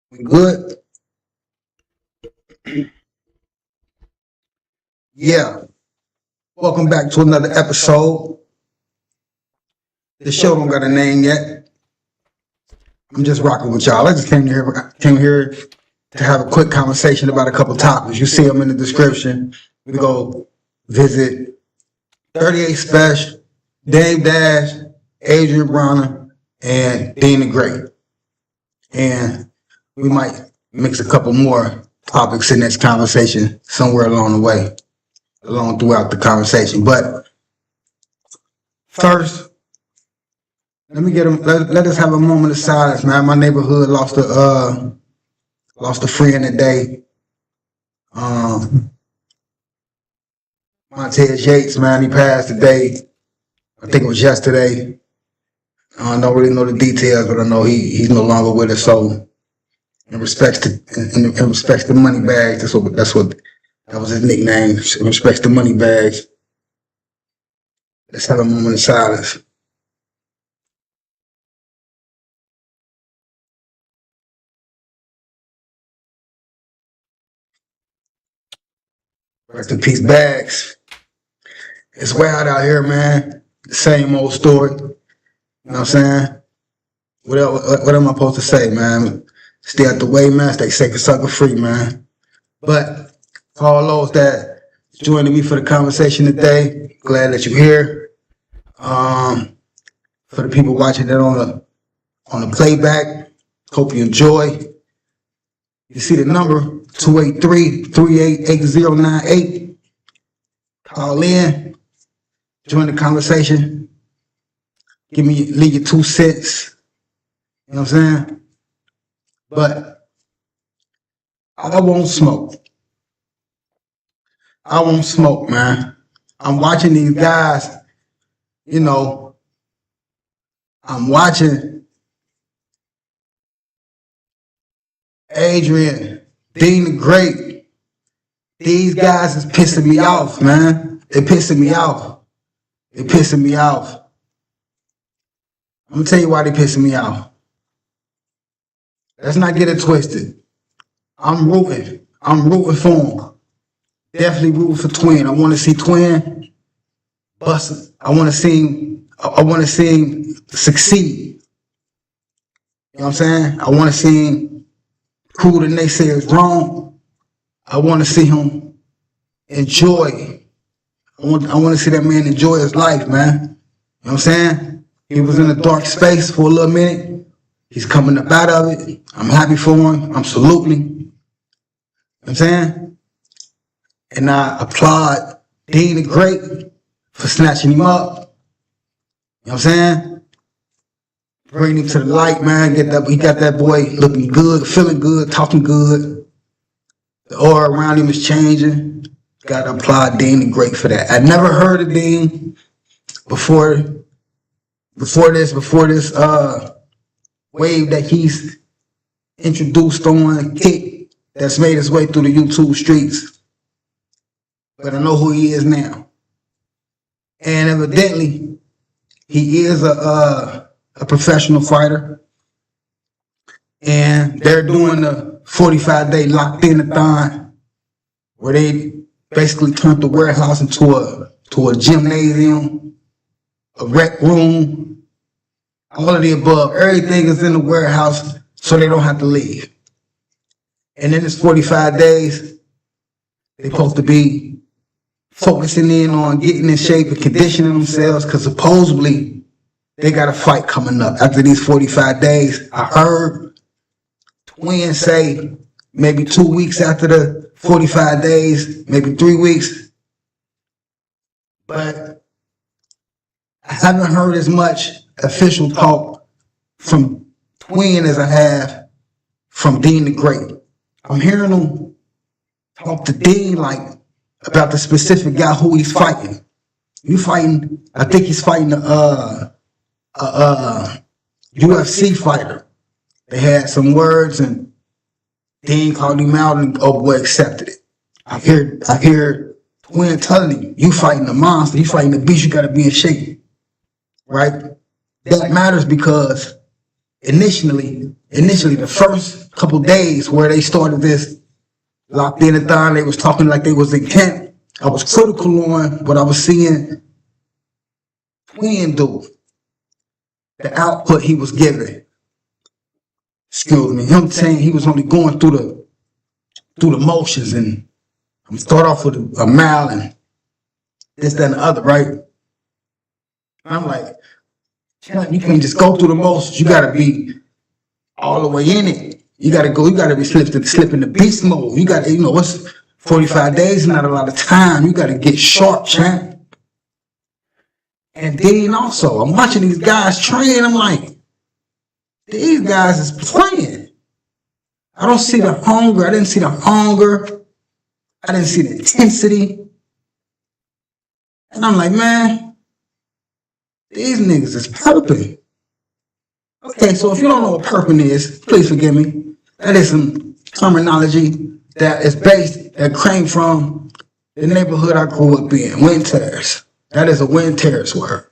We good? Yeah. Welcome back to another episode. The show don't got a name yet. I'm just rocking with y'all. I just came here to have a quick conversation about a couple topics. You see them in the description. We go visit 38 SPESH, Dave Dash, Adrian Bronner, and DEEN the Great. And we might mix a couple more topics in this conversation somewhere along the way, throughout the conversation. But first, let us have a moment of silence, man. My neighborhood lost a friend today. Montez Yates, man, he passed today. I think it was yesterday. I don't really know the details, but I know he's no longer with us. So in respects to money bags, that was his nickname. In respects to money bags. Let's have a moment of silence. Rest in peace, bags. It's wild out here, man. The same old story. You know what I'm saying? What am I supposed to say, man? Stay out the way, man. Stay safe and sucker free, man. But for all those that joining me for the conversation today, glad that you're here. For the people watching it on the playback, hope you enjoy. You see the number 283-388098. Call in, join the conversation. Leave your 2 cents. You know what I'm saying? But I won't smoke. I won't smoke, man. I'm watching these guys, you know, I'm watching Adrian, DEEN the Great. These guys is pissing me off, man. They're pissing me off. They're pissing me off. I'm gonna tell you why they're pissing me off. Let's not get it twisted. I'm rooting for him. Definitely rooting for Twin. I want to see Twin bust. I want to see him succeed. You know what I'm saying? I want to see him prove the naysayers wrong. I want to see him enjoy. I want to see that man enjoy his life, man. You know what I'm saying? He was in a dark space for a little minute. He's coming up out of it. I'm happy for him. I'm saluting. You know what I'm saying? And I applaud DEEN the Great for snatching him up. You know what I'm saying? Bringing him to the light, man. He got that boy looking good, feeling good, talking good. The aura around him is changing. Got to applaud DEEN the Great for that. I never heard of DEEN before this wave that he's introduced on Kick that's made his way through the YouTube streets. But I know who he is now. And evidently, he is a professional fighter. And they're doing the 45-day locked-in-a-thon where they basically turned the warehouse into a gymnasium, a rec room, all of the above. Everything is in the warehouse so they don't have to leave. And in this 45 days, they're supposed to be focusing in on getting in shape and conditioning themselves because supposedly they got a fight coming up. After these 45 days, I heard Twin say maybe 2 weeks after the 45 days, maybe 3 weeks. But I haven't heard as much official talk from Twin as I have from DEEN the Great. I'm hearing him talk to DEEN like about the specific guy who he's fighting. I think he's fighting a UFC fighter. They had some words and DEEN called him out and oh boy accepted it. I hear Twin telling him, you fighting a monster, you fighting the beast, you gotta be in shape. Right? That matters because initially initially the first couple days where they started this locked in and thon, they was talking like they was in camp. I was critical on what I was seeing Twin do, the output he was giving. Excuse me, him saying he was only going through the motions, and I'm start off with a mile and this, that, and the other, right? And I'm like, you can't just go through the motions. You gotta be all the way in it. You gotta be slipping the beast mode. You gotta, what's 45 days, not a lot of time. You gotta get sharp, champ. And then also, I'm watching these guys train. I'm like, these guys is playing. I don't see the hunger. I didn't see the hunger. I didn't see the intensity. And I'm like, man, these niggas is perping. Okay, so if you don't know what perping is, please forgive me. That is some terminology that came from the neighborhood I grew up in, Wind Terrace. That is a Wind Terrace word.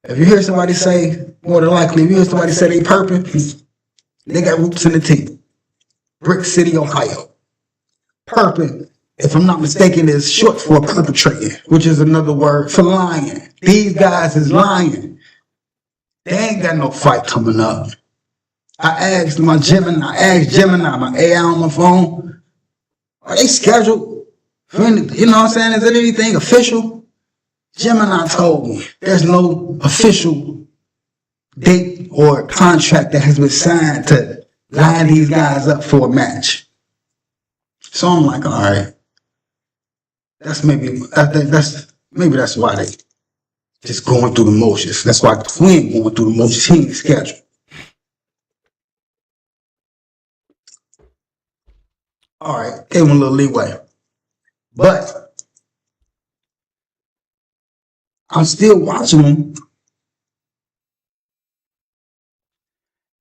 If you hear somebody say, more than likely, if you hear somebody say they perping, they got roots in the T. Brick City, Ohio. Perping, if I'm not mistaken, is short for perpetrating, which is another word for lying. These guys is lying. They ain't got no fight coming up. I asked Gemini, my AI on my phone, are they scheduled for anything? You know what I'm saying? Is it anything official? Gemini told me there's no official date or contract that has been signed to line these guys up for a match. So I'm like, all right, that's why they just going through the motions. That's why Twin going through the motions. He ain't scheduled. All right, gave him a little leeway, but I'm still watching them,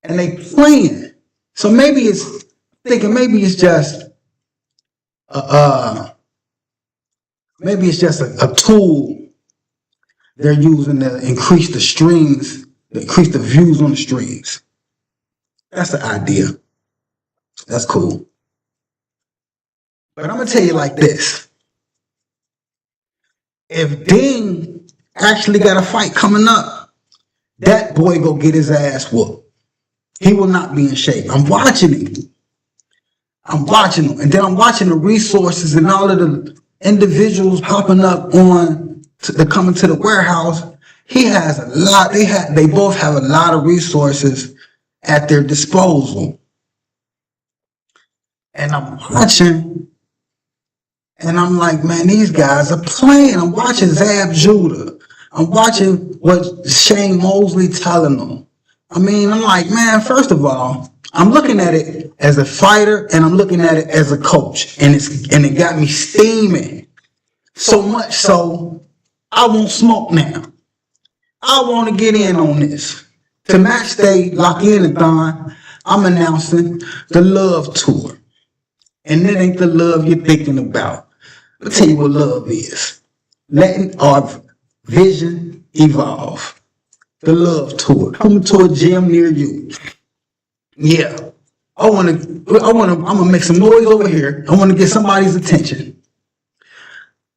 and they playing. So maybe it's just a tool they're using to increase the streams, to increase the views on the streams. That's the idea. That's cool. But I'm gonna tell you like this: if DEEN actually got a fight coming up, that boy go get his ass whooped. He will not be in shape. I'm watching him. And then I'm watching the resources and all of the individuals popping up coming to the warehouse. He has a lot. They both have a lot of resources at their disposal. And I'm watching, and I'm like, man, these guys are playing. I'm watching Zab Judah. I'm watching what Shane Mosley telling them. I mean, I'm like, man, first of all, I'm looking at it as a fighter and I'm looking at it as a coach. And it got me steaming. So much so, I won't smoke now. I want to get in on this. To match day, lock in and thon, I'm announcing the Love Tour. And it ain't the love you're thinking about. I'll tell you what love is. Letting our vision evolve. The Love Tour. Coming to a gym near you. Yeah. I'm gonna make some noise over here. I want to get somebody's attention.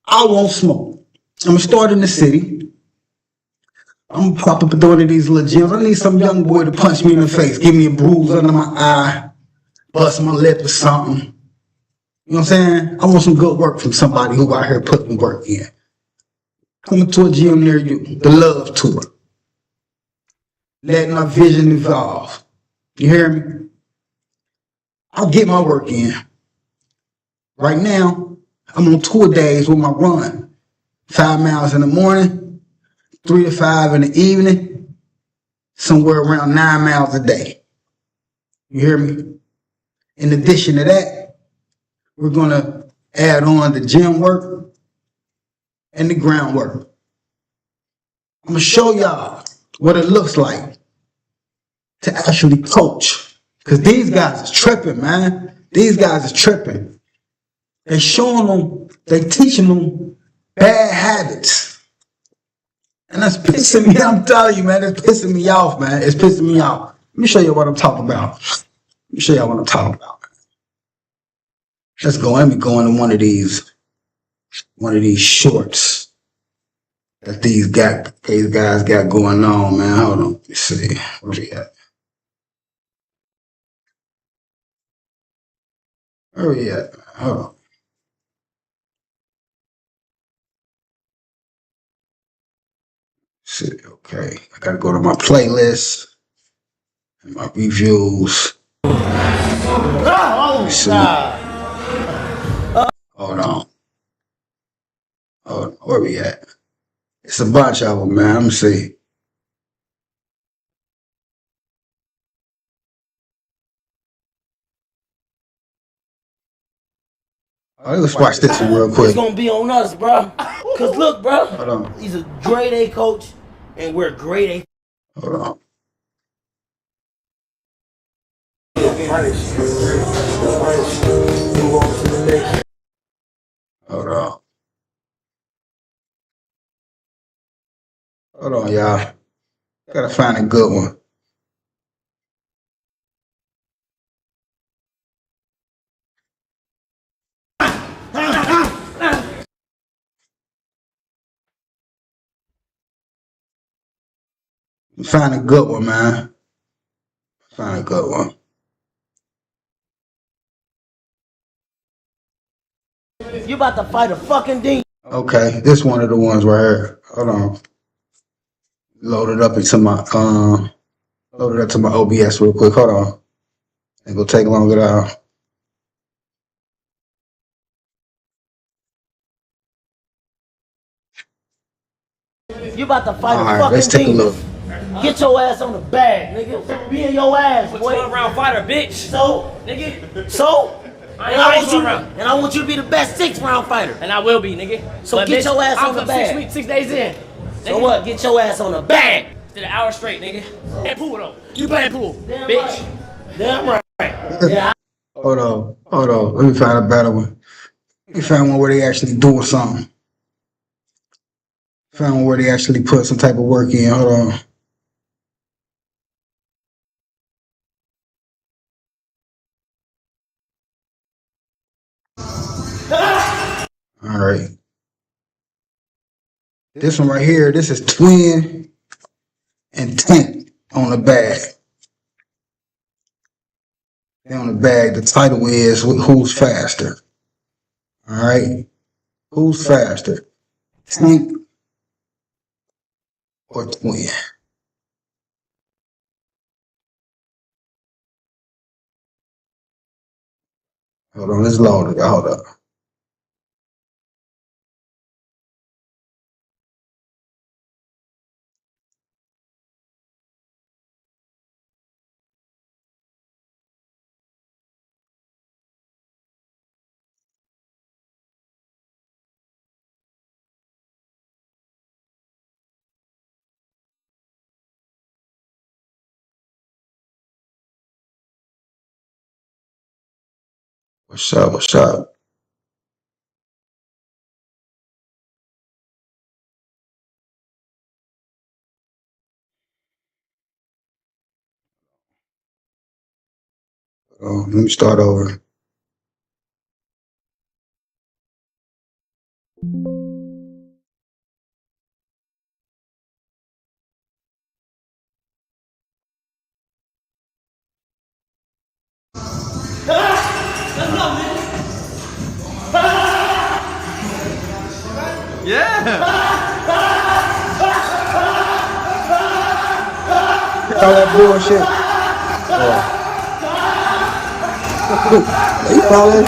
I won't smoke. I'm gonna start in the city. I'm gonna pop up at one of these little gyms. I need some young boy to punch me in the face, give me a bruise under my eye, bust my lip or something. You know what I'm saying? I want some good work from somebody who out here putting work in. Coming to a gym near you. The Love Tour. Letting our vision evolve. You hear me? I'll get my work in. Right now, I'm on tour days with my run. 5 miles in the morning, 3 to 5 in the evening, somewhere around 9 miles a day. You hear me? In addition to that, we're going to add on the gym work and the groundwork. I'm going to show y'all what it looks like to actually coach. Because these guys is tripping, man. These guys is tripping. They showing them, they teaching them bad habits. And that's pissing me, I'm telling you, man, it's pissing me off, man. It's pissing me off. Let me show you what I'm talking about. Let me show you what I'm talking about. Let's go. Let me go into one of these shorts that these guys got going on, man. Hold on. Let me see. Where we at? Where we at? Hold on. See, okay. I gotta go to my playlist and my reviews. Let me see. Hold on. Hold on. Where we at? It's a bunch of them, man. Let me see. Oh, let's watch this one real quick. It's gonna be on us, bro. Cause look, bro. Hold on. He's a grade A coach, and we're grade A. Hold on. Hold on. Hold on, y'all. Gotta find a good one. Find a good one, man. Find a good one. You about to fight a fucking DEEN. Okay, this one of the ones right here. Hold on. Load it up into my load it up to my OBS real quick. Hold on. Ain't gonna take long at all. You about to fight All a right, fucking let's take a DEEN. look. Get your ass on the bag, nigga. Be in your ass, boy. 12-round fighter, bitch. So, Nigga. So? I ain't I want you to be the best 6-round fighter. And I will be, nigga. So but get bitch, your ass I on was the up bag. 6 weeks, 6 days in. So what? Get your ass on the bag. Did an hour straight, nigga. And pool though. You playing pool, Damn bitch. Right. Damn right. Yeah. Hold on. Hold on. Let me find a better one. Let me find one where they actually doing something. Find one where they actually put some type of work in. Hold on. All right. This one right here, this is Twin and Tank on the bag. They on the bag. The title is Who's Faster? All right. Who's faster? Tank or Twin? Hold on, it's loaded. Hold up. What's up? What's up? Oh, let me start over. All that bullshit. They falling.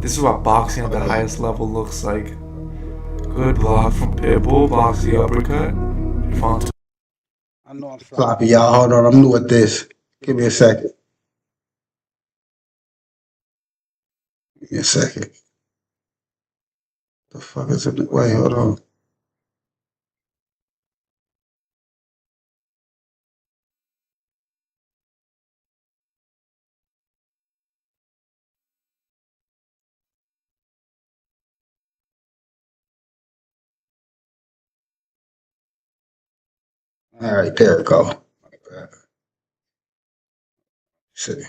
This is what boxing at the highest level looks like. Good block from Pitbull, blocks the uppercut. I know I'm floppy, y'all. Hold on, I'm new at this. Give me a second. Give me a second. The fuck is it? Wait, hold on. All right, there we go. See.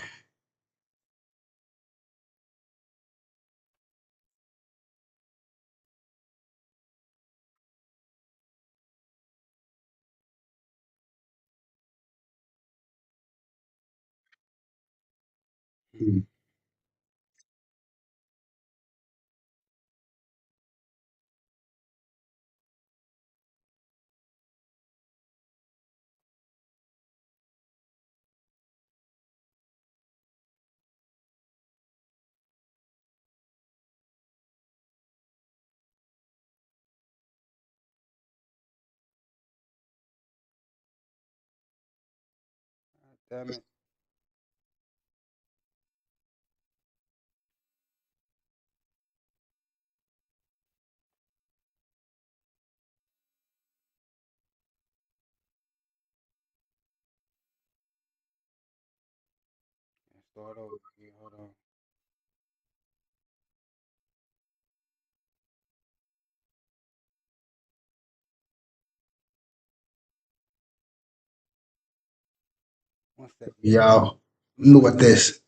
Damn it. Start over again. Hold on. One second. Y'all, knew what this.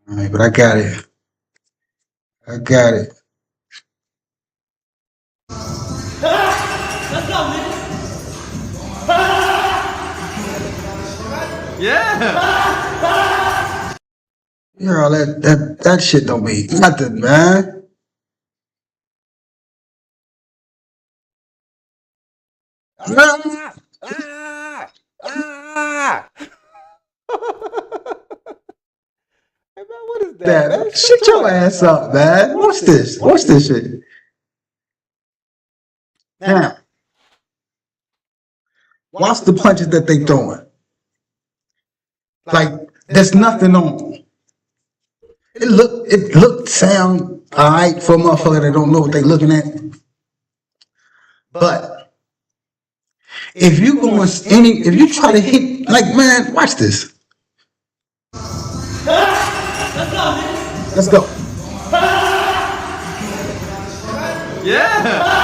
All right, but I got it. I got it. Let's go, nigga. Yeah. Girl, that shit don't mean nothing, man. Ah! Ah! Ah! Hey man, what is that, man? Shut your ass up, man. Watch this. Watch this shit. Now, watch the punches that they throwing. Like, there's nothing on them. It sound alright for a motherfucker that don't know what they looking at. But if you try to hit, like, man, watch this. Let's go. Yeah.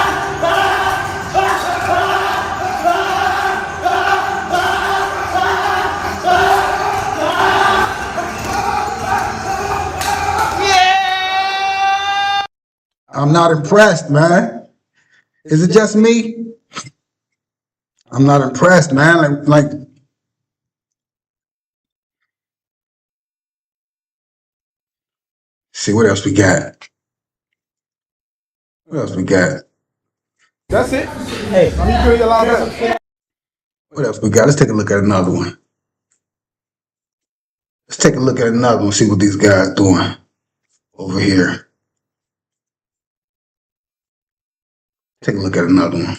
I'm not impressed, man. Is it just me? I'm not impressed, man. Like, see what else we got. What else we got? That's it. Hey, You doing a lot better. What else we got? Let's take a look at another one. Let's take a look at another one, see what these guys doing over here. Take a look at another one.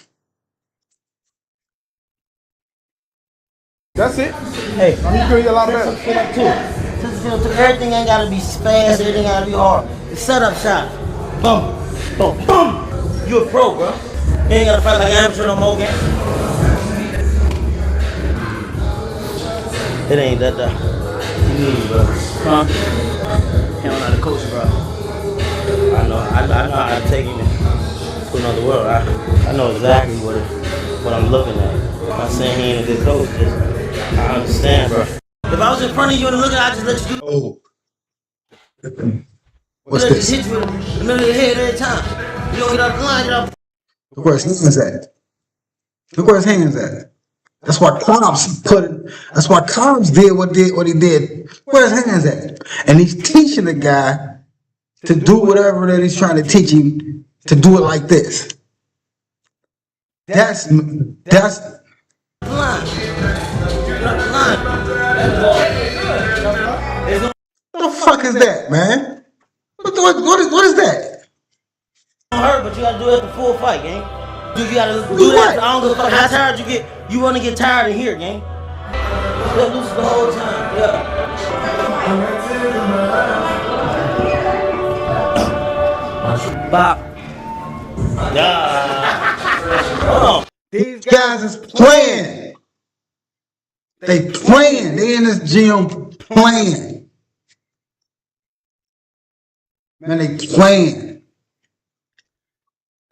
That's it. hey, You doing a lot better. set up too. Everything ain't gotta be fast, everything gotta be hard. The setup shot. Boom, boom, boom. You a pro, bro. You ain't gotta fight like amateur no more, gang. It ain't that tough. You need it, bro. Huh? He don't know how to coach, bro. I know how to take him to another world. I know exactly what I'm looking at. I'm not saying he ain't a good coach, just I understand, bro. If I was in front of you and looking, I'd just let you do. Oh. What's Let you this? hit you in the middle of the head every time. You don't get off the line, get off. Look where his hands at. Look where his hands at. That's why Cobbs did what he did. Where his hands at? And he's teaching the guy to do whatever that he's trying to teach him to do it like this. That's Line. Get off the line. what the fuck is that, man? What is that? Don't hurt, but you gotta do it at the full fight, gang. You gotta Do do what? that. I don't give a fuck how tired you get. You wanna get tired in here, gang. Let loose the whole time. Yeah. Bop. Yeah. Hold on. These guys is playing. They playing. They in this gym playing. Man, they playing.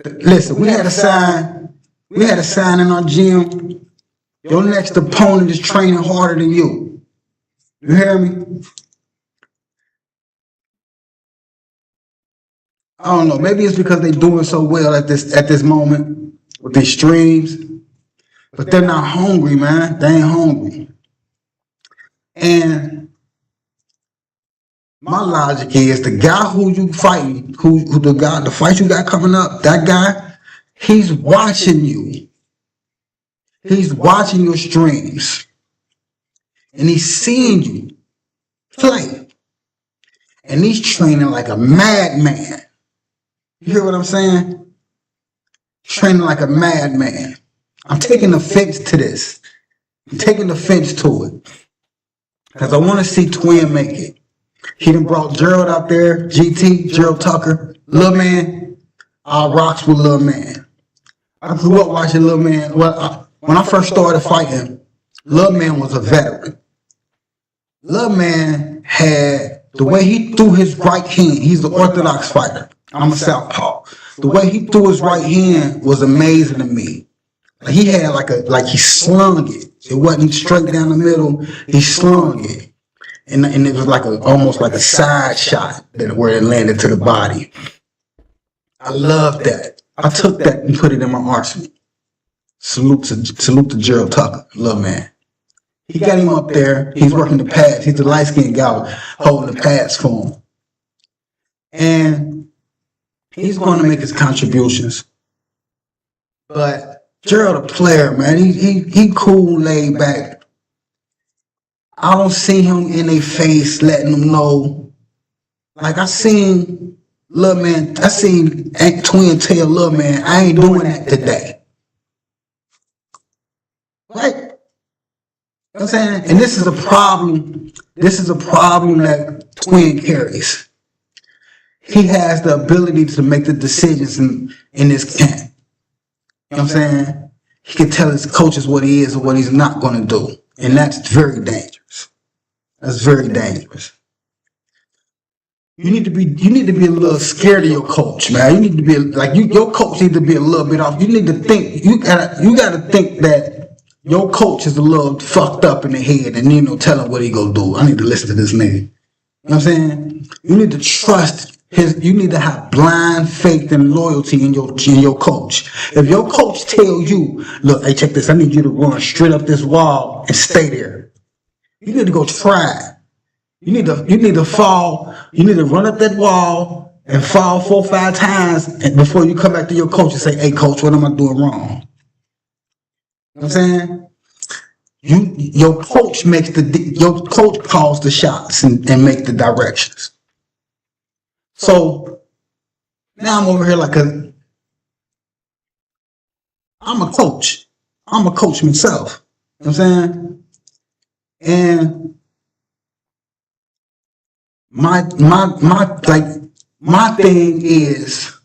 Listen, we had a sign. We had a sign in our gym. Your next opponent is training harder than you. You hear me? I don't know. Maybe it's because they're doing so well at this moment with these streams, but they're not hungry, man. They ain't hungry. And my logic is the guy who you fighting, the fight you got coming up, that guy, he's watching you. He's watching your streams. And he's seeing you play. And he's training like a madman. You hear what I'm saying? Training like a madman. I'm taking offense to this. I'm taking offense to it. Because I want to see Twin make it. He done brought Gerald out there, GT, Gerald Tucker, Lil Man. I rocks with Lil Man. I grew up watching Lil Man. When I first started fighting, Lil Man was a veteran. Lil Man had, the way he threw his right hand, he's the orthodox fighter. I'm a southpaw. The way he threw his right hand was amazing to me. He had like he slung it. It wasn't straight down the middle. He slung it. And it was almost like a side shot where it landed to the body. I love that. I took that and put it in my arsenal. Salute to Gerald Tucker, Lil Man. He got him up there. He's working the pads. He's the light-skinned guy holding the pads for him. And he's going to make his contributions. But Gerald a player, man. He cool, laid back. I don't see him in their face letting them know. Like I seen Lil Man, I seen Twin tell Lil Man, I ain't doing that today. Right? You know what I'm saying? And this is a problem. This is a problem that Twin carries. He has the ability to make the decisions in this camp. You know what I'm saying? He can tell his coaches what he is and what he's not going to do. And that's very dangerous. That's very dangerous. You need to be a little scared of your coach, man. You need to be your coach needs to be a little bit off. You need to think, you gotta think that your coach is a little fucked up in the head and tell him what he gonna do. I need to listen to this nigga. You know what I'm saying? You need to trust you need to have blind faith and loyalty in your coach. If your coach tell you, look, hey, check this, I need you to run straight up this wall and stay there. You need to go try. You need to fall. You need to run up that wall and fall 4 or 5 times before you come back to your coach and say, hey, coach, what am I doing wrong? You know what I'm saying? Your coach calls the shots and make the directions. So now I'm over here I'm a coach. I'm a coach myself. You know what I'm saying? And my thing is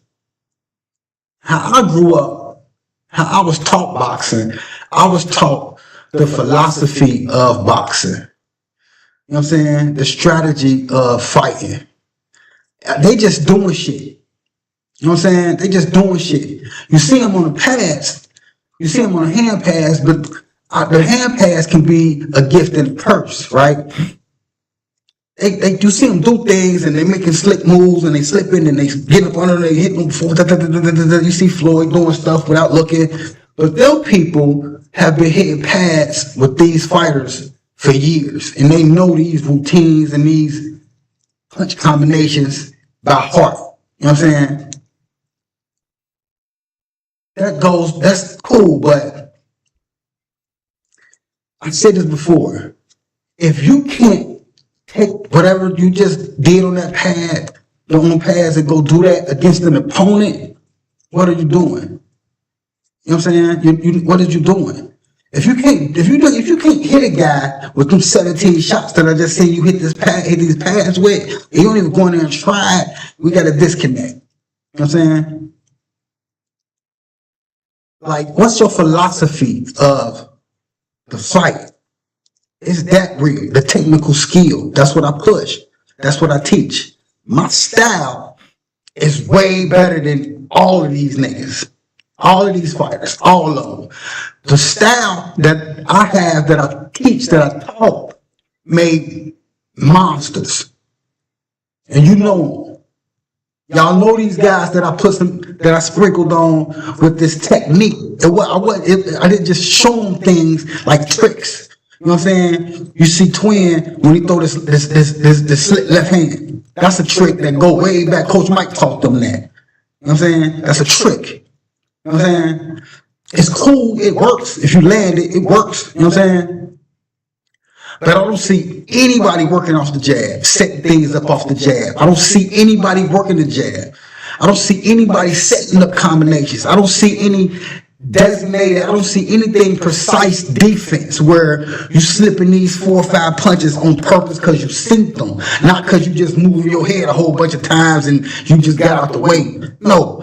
how I grew up, how I was taught boxing. I was taught the philosophy of boxing. You know what I'm saying? The strategy of fighting. They just doing shit. You know what I'm saying? They just doing shit. You see them on the pass. You see them on a hand pass, but the hand pass can be a gift and a curse, right? You see them do things and they making slick moves and they slipping and they get up under, they hit them before. You see Floyd doing stuff without looking. But them people have been hitting pads with these fighters for years. And they know these routines and these punch combinations by heart. You know what I'm saying? That's cool, but I said this before. If you can't take whatever you just did on that pad, on pads, and go do that against an opponent, what are you doing? You know what I'm saying? What are you doing? If you can't hit a guy with them 17 shots that I just seen you hit these pads with, and you don't even go in there and try it, we got a disconnect. You know what I'm saying? Like, what's your philosophy of the fight? Is that real? The technical skill. That's what I push. That's what I teach. My style is way better than all of these niggas. All of these fighters, all of them. The style that I have, that I teach, that I taught, made monsters. And you know, y'all know these guys that I sprinkled on with this technique. I didn't just show them things like tricks. You know what I'm saying? You see Twin when he throw this slit left hand. That's a trick that go way back. Coach Mike taught them that. You know what I'm saying? That's a trick. You know what I'm saying? It's cool, it works. If you land it, it works. You know what I'm saying? But I don't see anybody working off the jab, setting things up off the jab. I don't see anybody working the jab. I don't see anybody setting up combinations. I don't see any designated, I don't see anything precise defense where you slipping these 4 or 5 punches on purpose because you synced them, not because you just move your head a whole bunch of times and you just got out the way. No.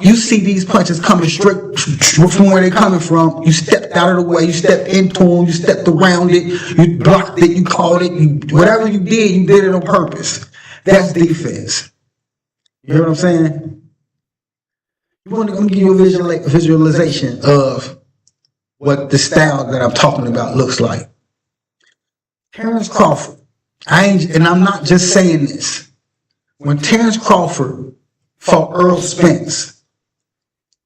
You see these punches coming straight from where they're coming from. You stepped out of the way. You stepped into them. You stepped around it. You blocked it. You caught it. Whatever you did it on purpose. That's defense. You hear what I'm saying? I'm going to give you a visualization of what the style that I'm talking about looks like. Terrence Crawford. And I'm not just saying this. When Terrence Crawford fought Earl Spence,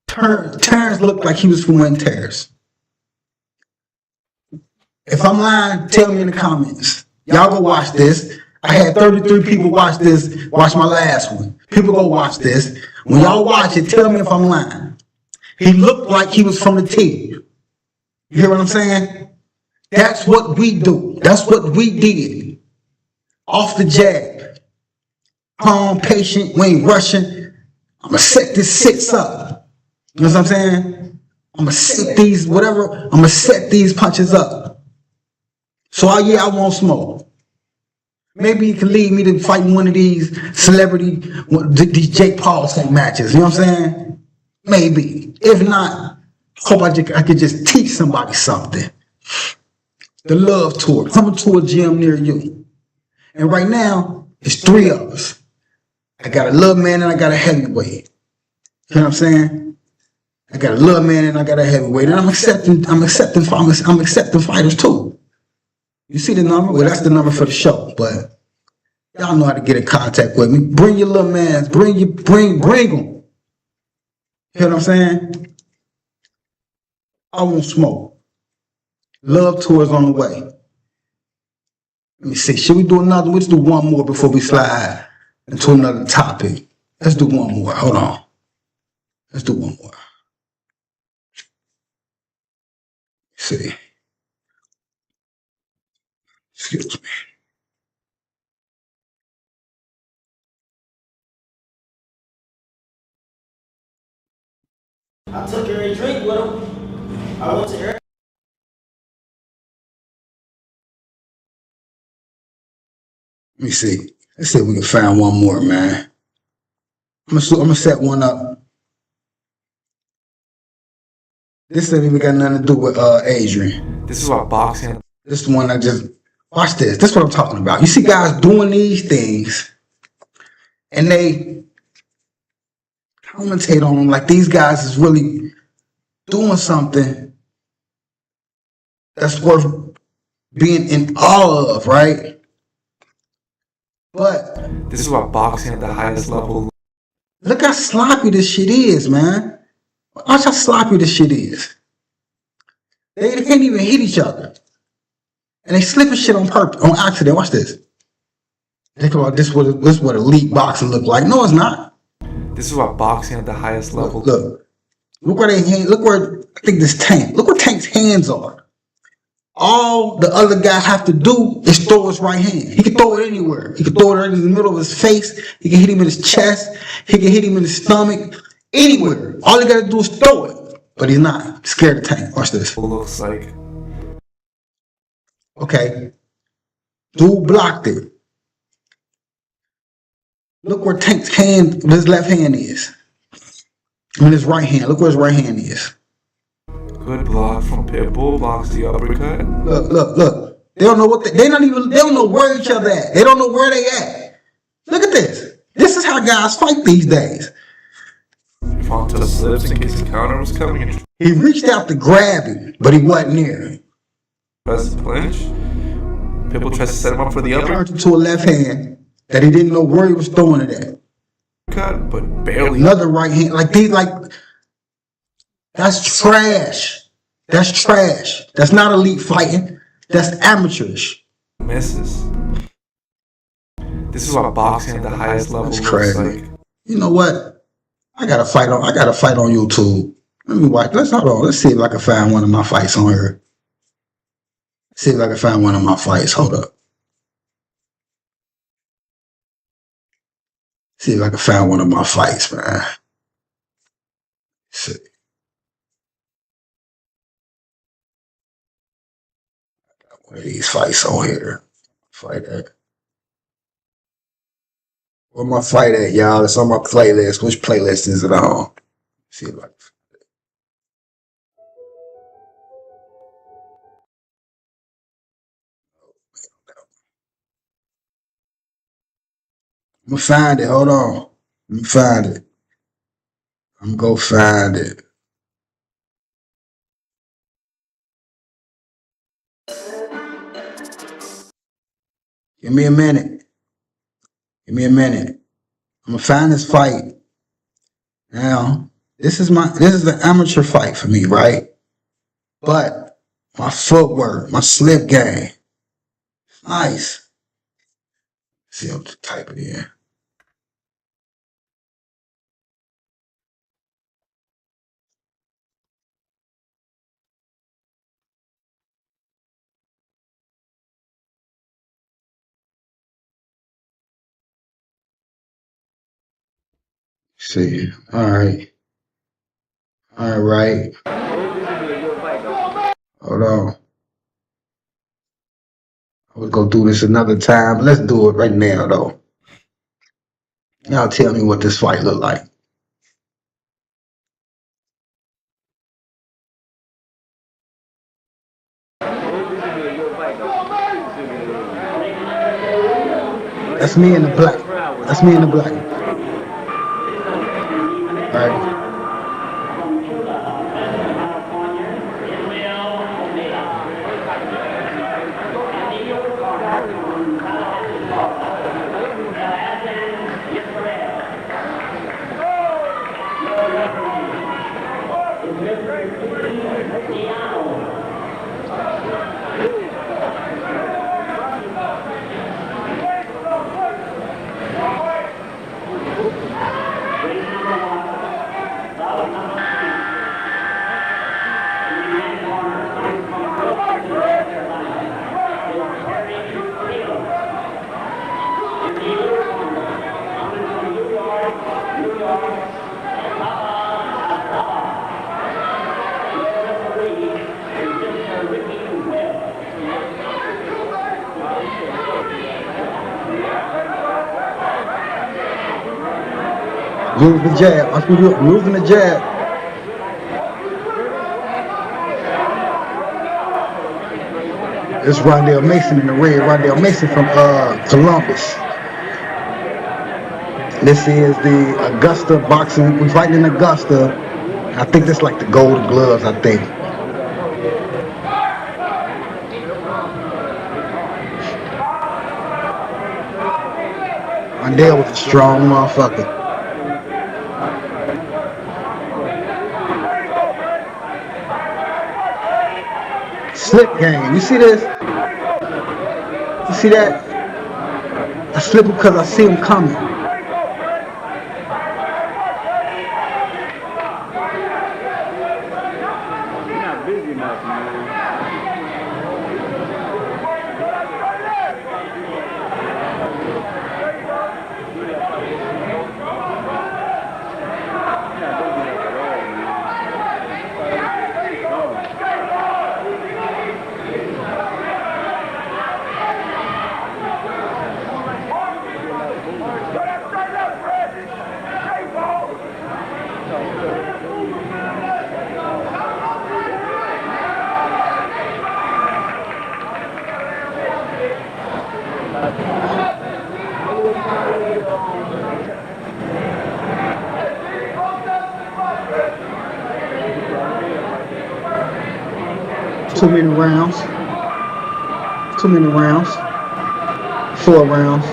Terrence looked like he was from Wayne Terrace. If I'm lying, tell me in the comments. Y'all go watch this. I had 33 people watch my last one. People go watch this. When y'all watch it, tell me if I'm lying. He looked like he was from the T. You hear what I'm saying? That's what we do. That's what we did. Off the jab. Calm, patient, we ain't rushing. I'm going to set this 6 up. You know what I'm saying? I'm going to set these, whatever, I'm going to set these punches up. So, I won't smoke. Maybe you can lead me to fighting one of these these Jake Paul type matches. You know what I'm saying? Maybe. If not, hope I could just teach somebody something. The Love Tour, coming to a gym near you. And right now, it's 3 of us. I got a little man and I got a heavyweight. You know what I'm saying? I got a little man and I got a heavyweight, and I'm accepting fighters too. You see the number? Well, that's the number for the show, but y'all know how to get in contact with me. Bring your little mans, bring them. You know what I'm saying? I won't smoke. Love Tour is on the way. Let me see. Should we do another? Let's do one more before we slide into another topic. Let's do one more. Hold on. Let's do one more. See. Excuse me. I took her a drink with him. I went to her. Let me see. Let's see if we can find one more, man. I'm gonna set one up. This ain't even got nothing to do with Adrian. This is about boxing. This is the one I just watch this. This is what I'm talking about. You see guys doing these things, and they commentate on them like these guys is really doing something that's worth being in awe of, right? But this is about boxing at the highest level. Look how sloppy this shit is, man. Watch how sloppy this shit is. They can't even hit each other. And they slipping shit on purpose, on accident. Watch this. They come out, this is what elite boxing look like. No, it's not. This is about boxing at the highest level. Look where they hand. Look where I think this Tank. Look where Tank's hands are. All the other guy have to do is throw his right hand. He can throw it anywhere. He can throw it right in the middle of his face. He can hit him in his chest. He can hit him in his stomach. Anywhere. All he got to do is throw it. But he's not. He's scared of Tank. Watch this. Looks like. Okay. Dude blocked it. Look where Tank's hand, his left hand is. I mean his right hand. Look where his right hand is. Good block from Pitbull. Blocks the uppercut. Look. They don't know where each other at. They don't know where they at. Look at this. This is how guys fight these days. He fought to the slips in case the counter was coming and He reached out to grab him, but he wasn't near him. pressed the clinch. Pitbull tries to set him up for the uppercut, Turned to a left hand that he didn't know where he was throwing it at. but barely. Another right hand, that's trash. That's trash. That's not elite fighting. That's amateurish. Misses. This is what boxing at the highest level That's looks crazy. like. You know what? I got a fight on YouTube. Let me watch. Hold on. Let's see if I can find one of my fights on here. See if I can find one of my fights. Hold up. See if I can find one of my fights, man. See. One of these fights on here. Fight at. Where my fight at, y'all? It's on my playlist. Which playlist is it on? See if I can. I'm gonna find it. Hold on. Let me find it. I'm gonna go find it. Give me a minute. Give me a minute. I'm gonna find this fight. Now, this is the amateur fight for me, right? But my footwork, my slip game, nice. See, I'll just type it in. See, all right. All right. Hold on. I was gonna do this another time. Let's do it right now, though. Y'all tell me what this fight look like. That's me in the black. That's me in the black. All right. Use the jab. I'm using the jab. It's Rondell Mason in the red. Rondell Mason from Columbus. This is the Augusta boxing. We're fighting in Augusta. I think that's like the Golden Gloves, I think. Rondell was a strong motherfucker. Slip game. You see this? You see that? I slip because I see him coming. Too many rounds. Too many rounds. 4 rounds.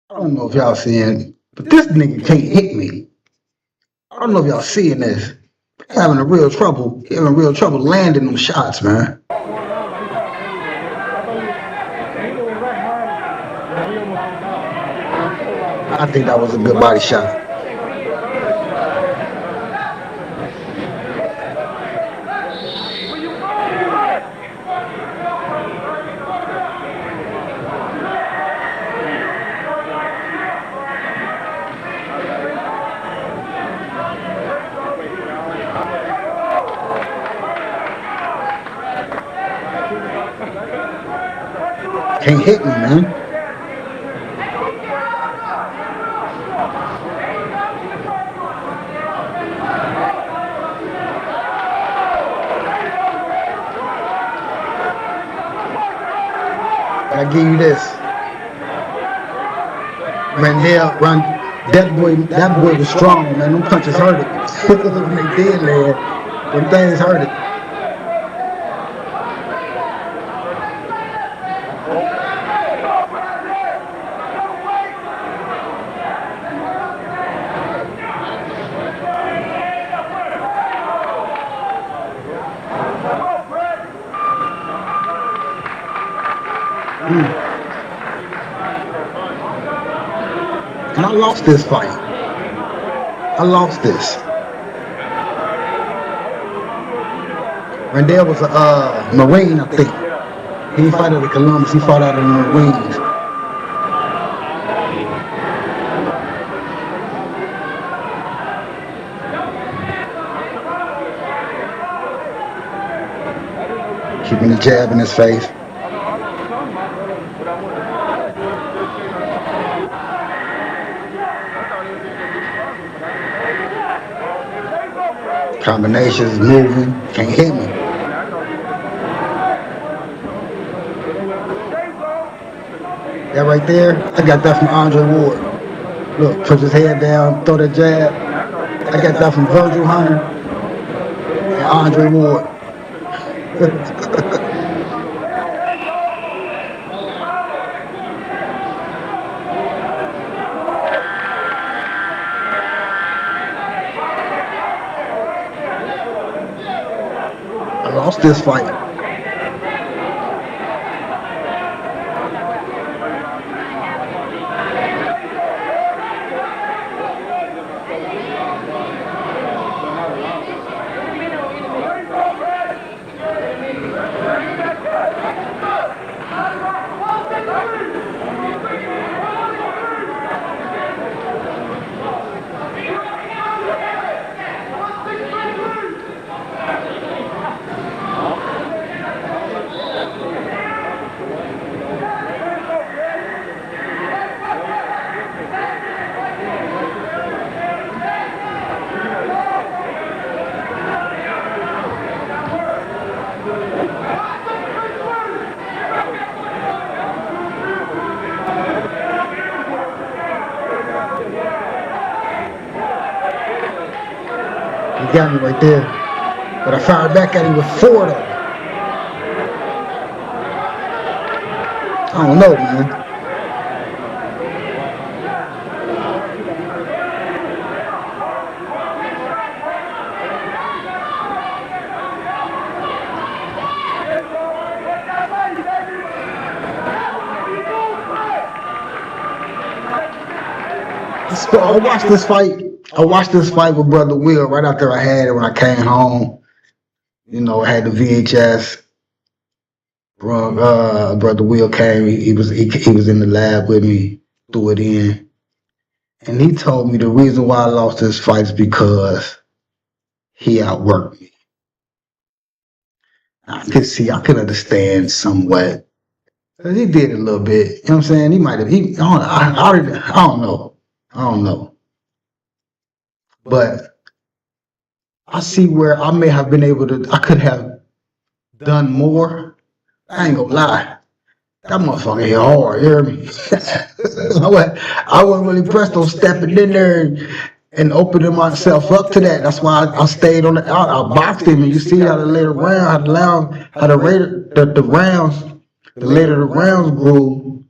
I don't know if y'all seeing, but this nigga can't hit me. I don't know if y'all seeing this. Having real trouble landing them shots, man. I think that was a good body shot. Can't hit me, man. I give you this. Randall, that boy was strong, man. Them punches hurt it. When they did land, them things hurt it. And I lost this fight. I lost this. Randall was a Marine, I think. He didn't fight out of Columbus, he fought out of the Marines. Keeping the jab in his face. Combinations, moving, can't hit me. That right there, I got that from Andre Ward. Look, push his head down, throw the jab. I got that from Virgil Hunter and Andre Ward. I lost this fight. He got me right there. But I fired back at him with 4 though. I don't know, man. I watched this fight with Brother Will right after I had it when I came home. You know, I had the VHS. Brother Will came. He was in the lab with me. Threw it in, and he told me the reason why I lost this fight is because he outworked me. I could understand somewhat. He did a little bit. You know what I'm saying? He might have. I don't know. I don't know. But I see where I may have been able to. I could have done more. I ain't gonna lie. That motherfucker hit hard. You hear me? I wasn't really pressed on stepping in there and opening myself up to that. That's why I stayed on the. I boxed him, and you see how the later round, how the rounds, the later the rounds grew.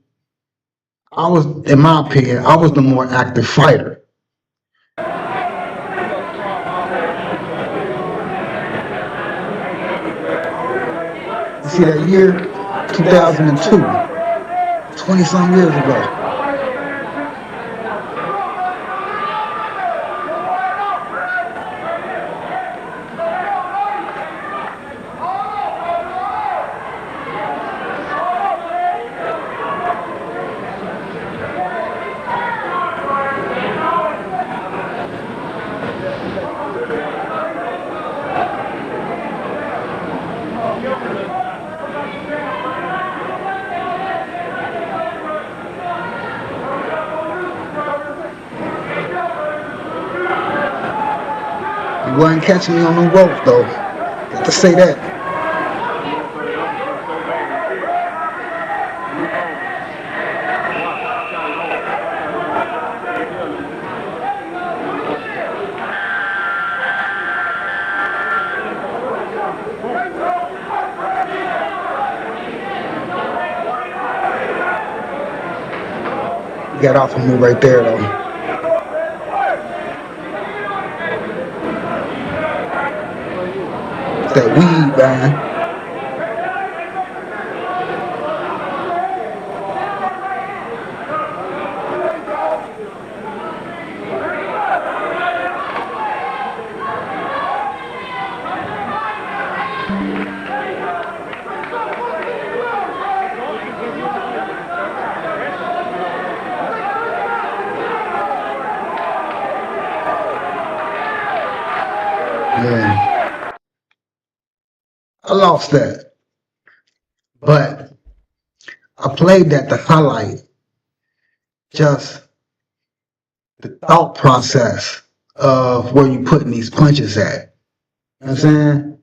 I was, in my opinion, I was the more active fighter. You see that year, 2002, 20-some years ago. You wasn't catching me on the ropes, though. Got to say that. You got off of me right there, though. It's that weed, man. Yeah. I lost that. But I played that to highlight just the thought process of where you putting these punches at. You know what I'm saying?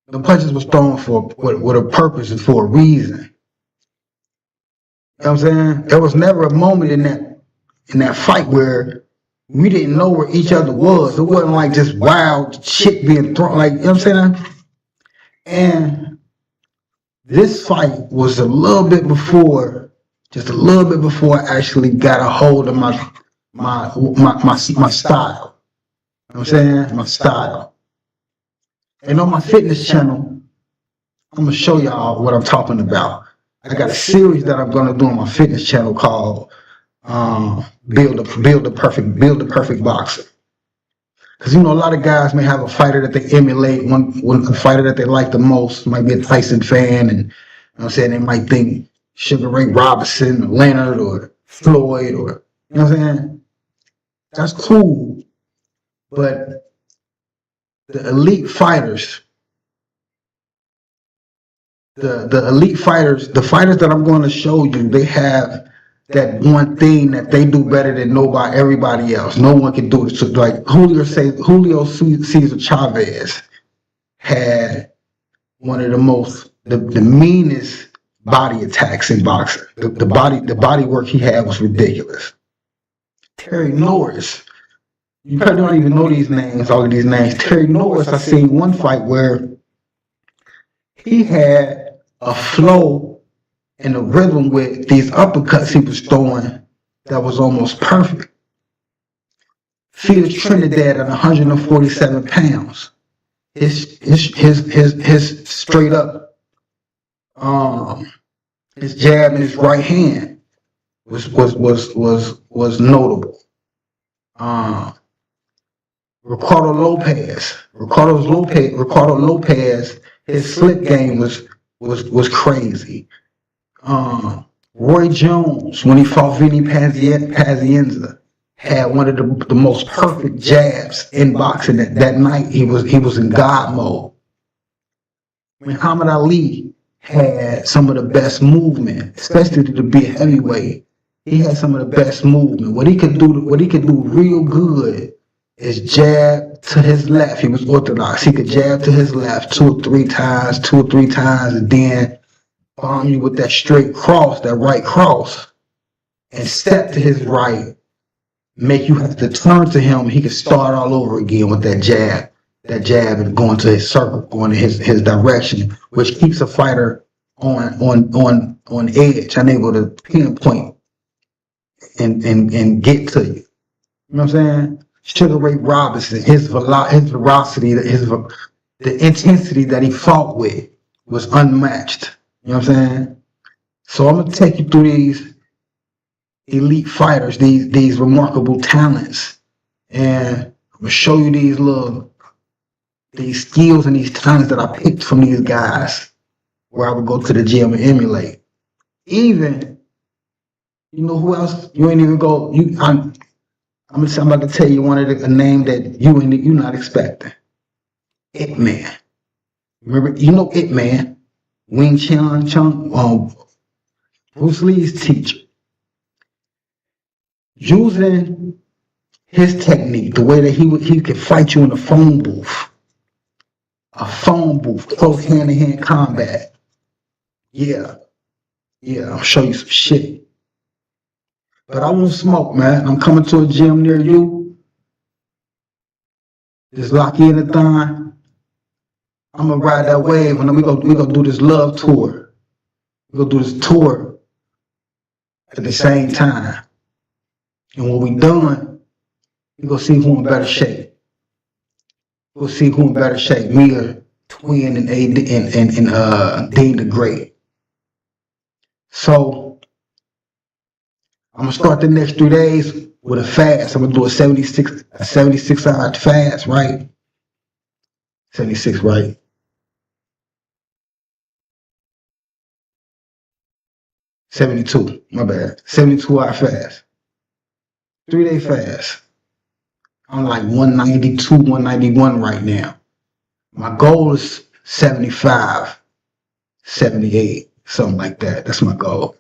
The punches was thrown with a purpose and for a reason. You know what I'm saying? There was never a moment in that fight where we didn't know where each other was. It wasn't like just wild shit being thrown. Like, you know what I'm saying? And this fight was just a little bit before I actually got a hold of my style. You know what I'm saying? My style. And on my fitness channel, I'm gonna show y'all what I'm talking about. I got a series that I'm gonna do on my fitness channel called Build the Perfect Boxer. Because you know, a lot of guys may have a fighter that they emulate, one fighter that they like the most, might be a Tyson fan, and you know what I'm saying, they might think Sugar Ray Robinson or Leonard or Floyd, or you know what I'm saying? That's cool. But the elite fighters, the elite fighters, the fighters that I'm going to show you, they have that one thing that they do better than everybody else. No one can do it. So like Julio Cesar Chavez had one of the meanest body attacks in boxing. The body work he had was ridiculous. Terry Norris, you probably don't even know these names, all of these names. Terry Norris, I seen one fight where he had a flow and a rhythm with these uppercuts he was throwing that was almost perfect. Felix Trinidad at 147 pounds. His straight up his jab in his right hand was notable. Ricardo Lopez, his slip game was crazy. Roy Jones, when he fought Vinny Pazienza, had one of the most perfect jabs in boxing that night. He was in God mode. Muhammad Ali had some of the best movement, especially to be a heavyweight. He had some of the best movement. What he could do real good is jab to his left. He was orthodox. He could jab to his left two or three times, and then bomb you with that straight cross, that right cross, and step to his right, make you have to turn to him. He could start all over again with that jab and going to his circle, going in his direction, which keeps a fighter on edge, unable to pinpoint and get to you. You know what I'm saying? Sugar Ray Robinson, his velocity, the intensity that he fought with was unmatched. You know what I'm saying? So I'm gonna take you through these elite fighters, these remarkable talents, and I'm gonna show you these skills and these talents that I picked from these guys, where I would go to the gym and emulate. Even, you know who else? You ain't even go. I'm about to tell you a name that you not expecting. Ip Man. Remember, you know Ip Man, Wing Chun, Bruce Lee's teacher. Using his technique, the way that he could fight you in a phone booth, close hand-to-hand combat. Yeah, I'll show you some shit. But I won't smoke, man. I'm coming to a gym near you. Just lock in the thon. I'm gonna ride that wave, and then we gonna do this love tour. We gonna do this tour at the same time. And when we done, we gonna see who in better shape. We'll see who in better shape. Me or Twin and Dean the Great. So I'm gonna start the next 3 days with a fast. I'm gonna do a 76 hour fast, right? 76, right? 72, my bad. 72 hour fast. 3-day fast. I'm like 192, 191 right now. My goal is 75, 78, something like that. That's my goal.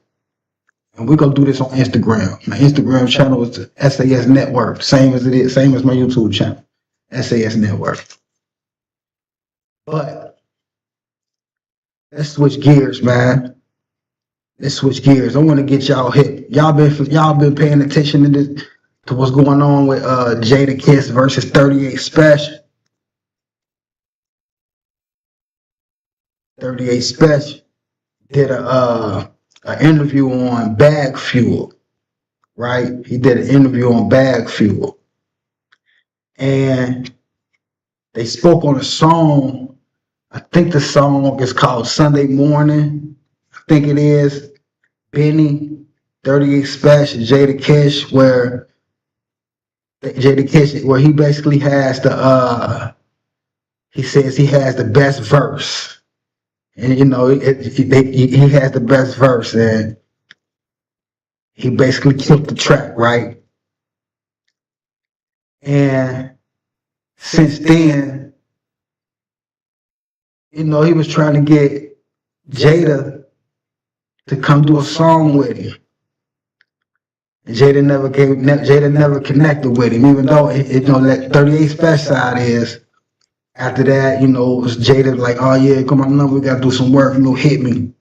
And we're gonna do this on Instagram. My Instagram channel is the S.A.S. Network, same as my YouTube channel, S.A.S. Network. But let's switch gears, man. Let's switch gears. I want to get y'all hip. Y'all been paying attention to what's going on with Jadakiss versus 38 SPESH. 38 SPESH did an interview on Bag Fuel, right? He did an interview on Bag Fuel, and they spoke on a song. I think the song is called Sunday Morning. I think it is. Benny, 38 SPESH, and Jadakiss, where he basically has he says he has the best verse. And you know, he has the best verse, and he basically killed the track, right? And since then, you know, he was trying to get Jada to come do a song with him. And Jada never connected with him, even though that 38 SPESH side is. After that, you know, it was Jada like, oh yeah, come on, we gotta do some work, hit me. You know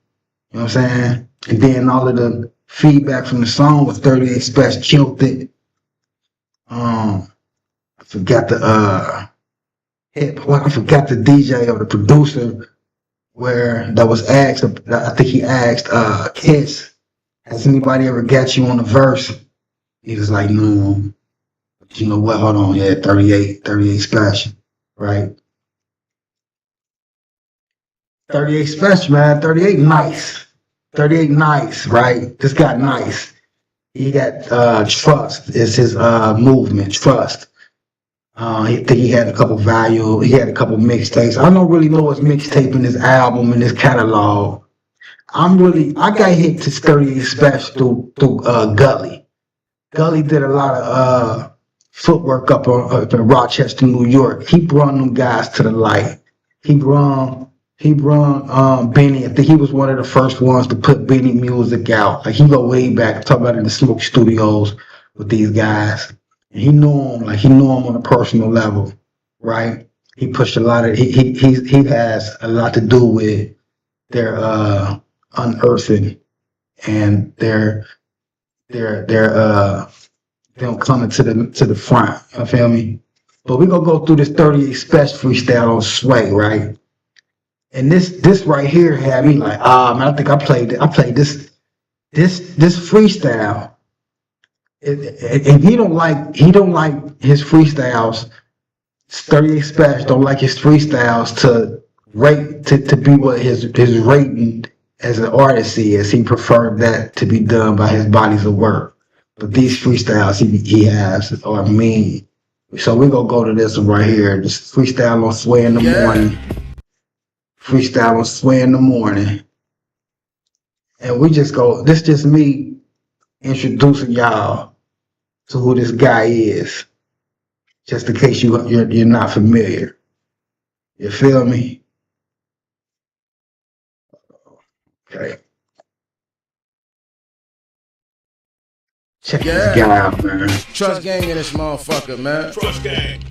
what I'm saying? And then all of the feedback from the song was 38 SPESH killed it. I forgot the DJ or the producer that was asked. I think he asked Kiss, has anybody ever got you on a verse? He was like, no. But you know what? Hold on, yeah, 38 SPESH, right? 38 SPESH, man. 38 nice. 38 nice, right? This guy nice. He got Trust is his movement, Trust. He had a couple he had a couple mixtapes. I don't really know his mixtape and his album and his catalog. I got hit to Sturdy SPESH through Gully. Gully did a lot of footwork up in Rochester, New York. He brought them guys to the light. He brought Benny. I think he was one of the first ones to put Benny music out. Like he go way back, talk about in the Smoke Studios with these guys. And he knew him on a personal level, right? He pushed a lot of he has a lot to do with their unearthing and their them coming to the front. You feel me? But we're gonna go through this 38 SPESH freestyle on Sway, right? And this right here had me like, man, I think I played this freestyle. And he don't like his freestyles. 38 SPESH don't like his freestyles to be what his rating as an artist is. He preferred that to be done by his bodies of work. But these freestyles he has are mean. So we're gonna go to this one right here. This freestyle on Sway in the morning. Freestyle on Sway in the morning. And we just go, this just me introducing y'all to who this guy is. Just in case you're not familiar. You feel me? Okay. Check this guy out, man. Trust gang in this motherfucker, man. Trust gang.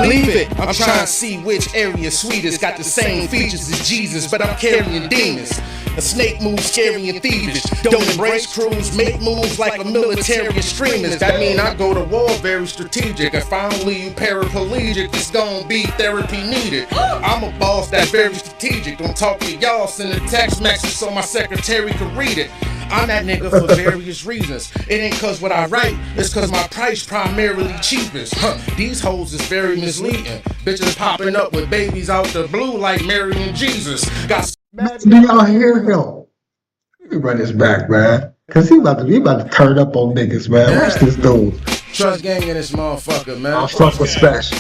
Believe it, I'm trying to see which area sweetest. Got the same features as Jesus, but I'm carrying demons. A snake moves scary and thievish. Don't embrace crews, make moves like a military extremist. That mean I go to war very strategic. If I don't leave paraplegic, it's gonna be therapy needed. I'm a boss that's very strategic. Don't talk to y'all, send a text message so my secretary can read it. I'm that nigga for various reasons. It ain't cause what I write, it's cause my price primarily cheapest. These hoes is very misleading. Bitches popping up with babies out the blue like Mary and Jesus. Got Do y'all hear him? Let me run this back, man. Cause he about to turn up on niggas, man. Watch this dude. Trust gang in this motherfucker, man. I fuck with SPESH.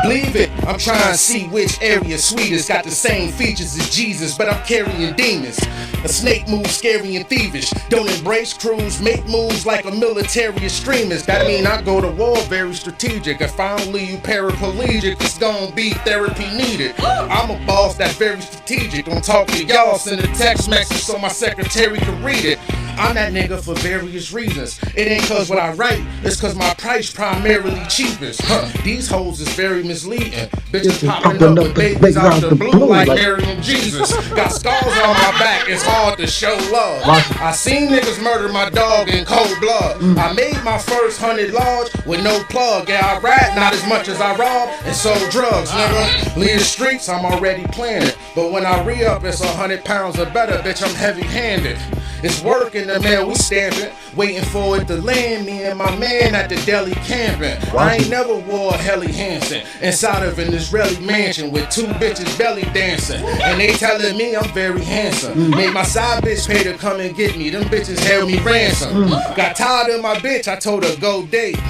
Believe it, I'm trying to see which area sweetest. Got the same features as Jesus, but I'm carrying demons. A snake moves scary and thievish. Don't embrace crews, make moves like a military extremist. That mean I go to war very strategic. If I don't leave paraplegic, it's gonna be therapy needed. I'm a boss that's very strategic. Don't talk to y'all, send a text message so my secretary can read it. I'm that nigga for various reasons. It ain't cause what I write, it's cause my price primarily cheapest. These hoes is very misleading. Bitches popping up with babies out the blue like Mary and Jesus. Got scars on my back, it's hard to show love. I seen niggas murder my dog in cold blood. I made my first 100 large with no plug. Yeah, I rap not as much as I rob and sold drugs, nigga. Leave the streets, I'm already planning. But when I re-up, it's 100 pounds or better, bitch, I'm heavy-handed. It's work in the mail, we stamping, waiting for it to land. Me and my man at the deli camping. I ain't never wore a Helly Hansen inside of an Israeli mansion with two bitches belly dancing. And they telling me I'm very handsome. Made my side bitch pay to come and get me. Them bitches held me ransom. Got tired of my bitch, I told her go date.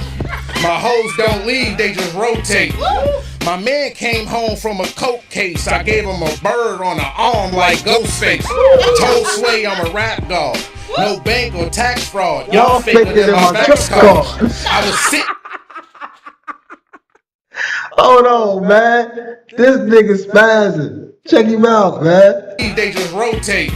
My hoes don't leave, they just rotate. My man came home from a coke case. I gave him a bird on an arm like Ghostface. Told Sway I'm a rap dog. No bank or tax fraud. Y'all faking in my tax card. I was sick. Hold on, man. This nigga spazzing. Check him out, man. They just rotate.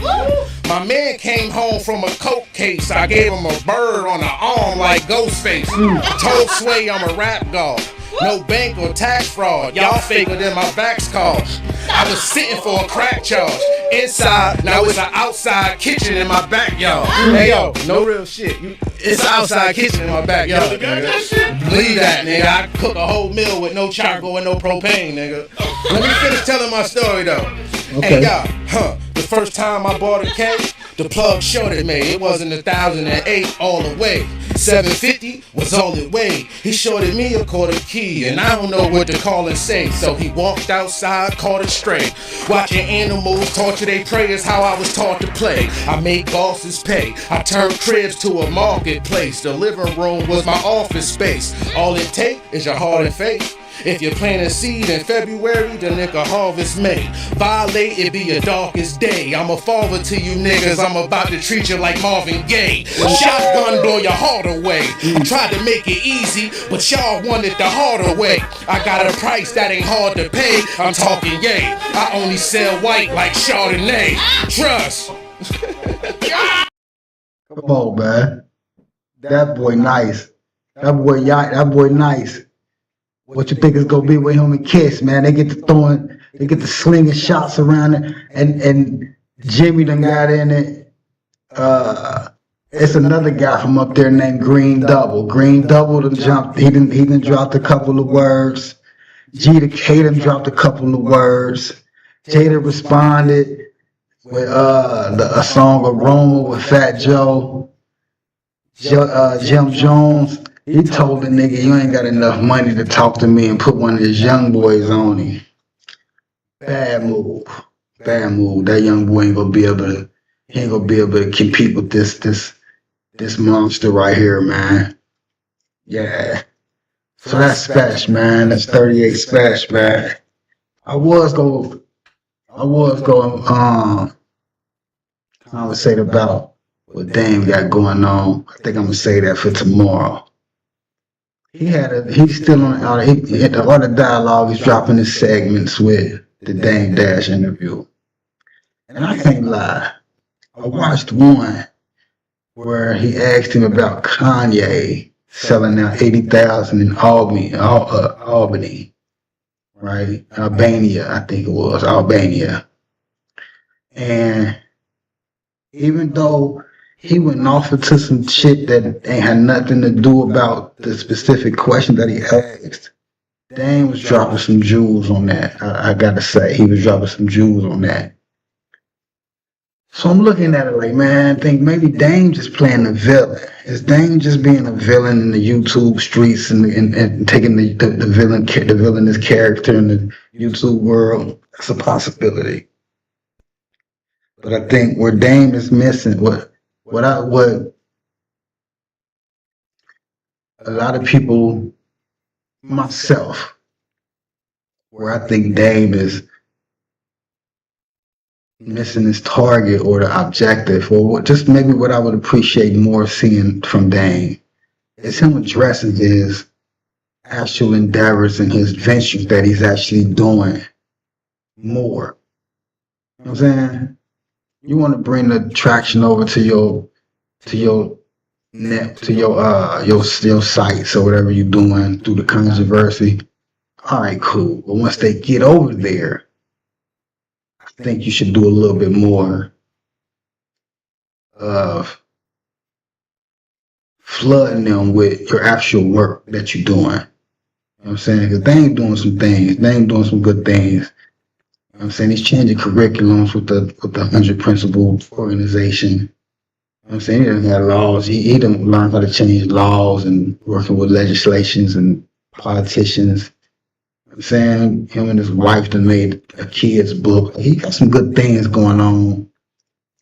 My man came home from a coke case. I gave him a bird on an arm like Ghostface. Told Sway I'm a rap dog. No bank or tax fraud. Y'all faker than my vax card. I was sitting for a crack charge. Inside, now it's an outside kitchen in my backyard. Hey yo, no real shit. It's an outside kitchen in my backyard, nigga. Believe that, nigga. I cook a whole meal with no charcoal and no propane, nigga. Let me finish telling my story though. Okay. Hey y'all, the first time I bought a cake, The plug shorted me, it wasn't 1,008 all the way. 750 was all it weighed. He shorted me a quarter key, and I don't know what to call and say. So he walked outside, caught it straight. Watching animals torture they prey is how I was taught to play. I made bosses pay. I turned cribs to a marketplace. The living room was my office space. All it take is your heart and faith. If you plant a seed in February, then it can harvest May. Violate, it be your darkest day. I'm a father to you niggas, I'm about to treat you like Marvin Gaye. Shotgun blow your heart away. I tried to make it easy, but y'all wanted the harder way. I got a price that ain't hard to pay. I'm talking yay. I only sell white like Chardonnay. Trust. Come on, man. That boy nice. That boy nice. What you think is gonna be with him and Kiss, man? They get to slinging shots around it, and Jimmy done got in it. It's another guy from up there named Green Double. Green Double done jumped. He done dropped a couple of words. G to K done dropped a couple of words. Jada responded with a song Aroma with Fat Joe. Jim Jones. He told the nigga, you ain't got enough money to talk to me, and put one of his young boys on him. Bad move. Bad move. That young boy ain't gonna be able to compete with this monster right here, man. Yeah. So that's SPESH, man. That's 38 SPESH, man. I was going conversate about what Dame got going on. I think I'm gonna say that for tomorrow. He's still on all the dialogue. He's dropping his segments with the Dame Dash interview. And I can't lie. I watched one where he asked him about Kanye selling out 80,000 in Albany, right? Albania, I think it was, Albania. And even though he went off into some shit that ain't had nothing to do about the specific question that he asked, Dame was dropping some jewels on that. I gotta say, he was dropping some jewels on that. So I'm looking at it like, man, I think maybe Dame just playing the villain. Is Dame just being a villain in the YouTube streets and taking the villainous character in the YouTube world? That's a possibility. But I think where Dame is missing, what a lot of people, myself, where I think Dame is missing his target or the objective, or just maybe what I would appreciate more seeing from Dame is him addressing his actual endeavors and his ventures that he's actually doing more. You know what I'm saying? You want to bring the traction over to your sites or whatever you're doing through the controversy. All right, cool. But once they get over there, I think you should do a little bit more of flooding them with your actual work that you're doing. You know what I'm saying? Because they ain't doing some things. They ain't doing some good things. You know what I'm saying? He's changing curriculums with the 100 Principle organization. You know what I'm saying? He doesn't have laws. He didn't learn how to change laws and working with legislations and politicians. You know what I'm saying? Him and his wife done made a kid's book. He got some good things going on.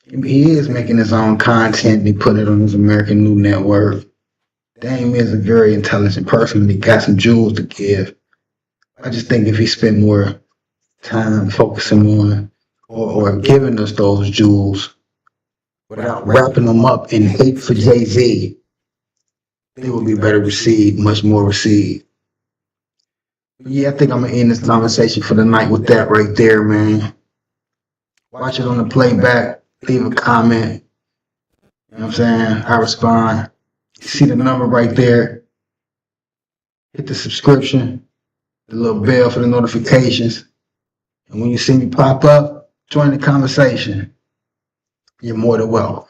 He is making his own content and he put it on his American New Network. Dame is a very intelligent person. He got some jewels to give. I just think if he spent more time focusing on or giving us those jewels without wrapping them up in hate for Jay-Z, they will be better received, much more received. But yeah, I think I'm gonna end this conversation for the night with that right there, man. Watch it on the playback, leave a comment. You know what I'm saying? I respond. You see the number right there. Hit the subscription, the little bell for the notifications. And when you see me pop up, join the conversation. You're more than welcome.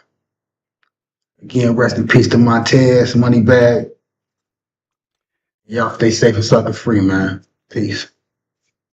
Again, rest in peace to Montez, Moneybag. Y'all stay safe and sucker free, man. Peace.